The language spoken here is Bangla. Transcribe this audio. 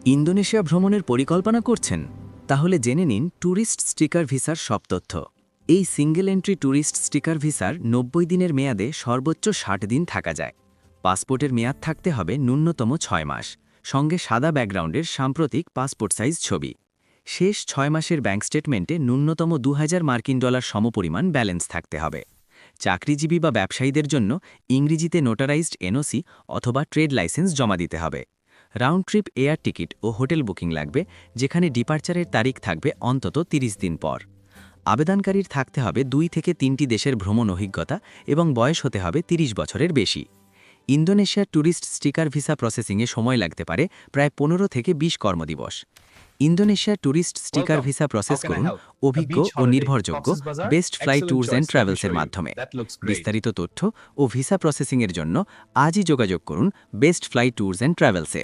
ইন্দোনেশিয়া ভ্রমণের পরিকল্পনা করছেন? তাহলে জেনে নিন ট্যুরিস্ট স্টিকার ভিসার সব তথ্য। এই সিঙ্গেল এন্ট্রি ট্যুরিস্ট স্টিকার ভিসার ৯০ দিনের মেয়াদে সর্বোচ্চ ৬০ দিন থাকা যায়। পাসপোর্টের মেয়াদ থাকতে হবে ন্যূনতম ৬ মাস, সঙ্গে সাদা ব্যাকগ্রাউন্ডের সাম্প্রতিক পাসপোর্ট সাইজ ছবি। শেষ ৬ মাসের ব্যাংক স্টেটমেন্টে ন্যূনতম $২,০০০ সমপরিমাণ ব্যালেন্স থাকতে হবে। চাকরিজীবী বা ব্যবসায়ীদের জন্য ইংরেজিতে নোটারাইজড এনওসি অথবা ট্রেড লাইসেন্স জমা দিতে হবে। রাউন্ড ট্রিপ এয়ার টিকিট ও হোটেল বুকিং লাগবে, যেখানে ডিপার্চারের তারিখ থাকবে অন্তত ৩০ দিন পর। আবেদনকারীর থাকতে হবে ২ থেকে ৩টি দেশের ভ্রমণ অভিজ্ঞতা এবং বয়স হতে হবে ৩০ বছরের বেশি। ইন্দোনেশিয়ার ট্যুরিস্ট স্টিকার ভিসা প্রসেসিংয়ে সময় লাগতে পারে প্রায় ১৫ থেকে ২০ কর্মদিবস। ইন্দোনেশিয়ার tourist sticker Welcome. Visa How process can I করুন help? A অভিজ্ঞ beach ও holiday, নির্ভরযোগ্য Cox's Bazar? Best fly Excellent tours and choice. Let me ট্রাভেলসের show you. মাধ্যমে। That looks great. বিস্তারিত তথ্য ও ভিসা প্রসেসিংয়ের জন্য আজই যোগাযোগ করুন বেস্ট ফ্লাই ট্যুরস অ্যান্ড ট্রাভেলসে।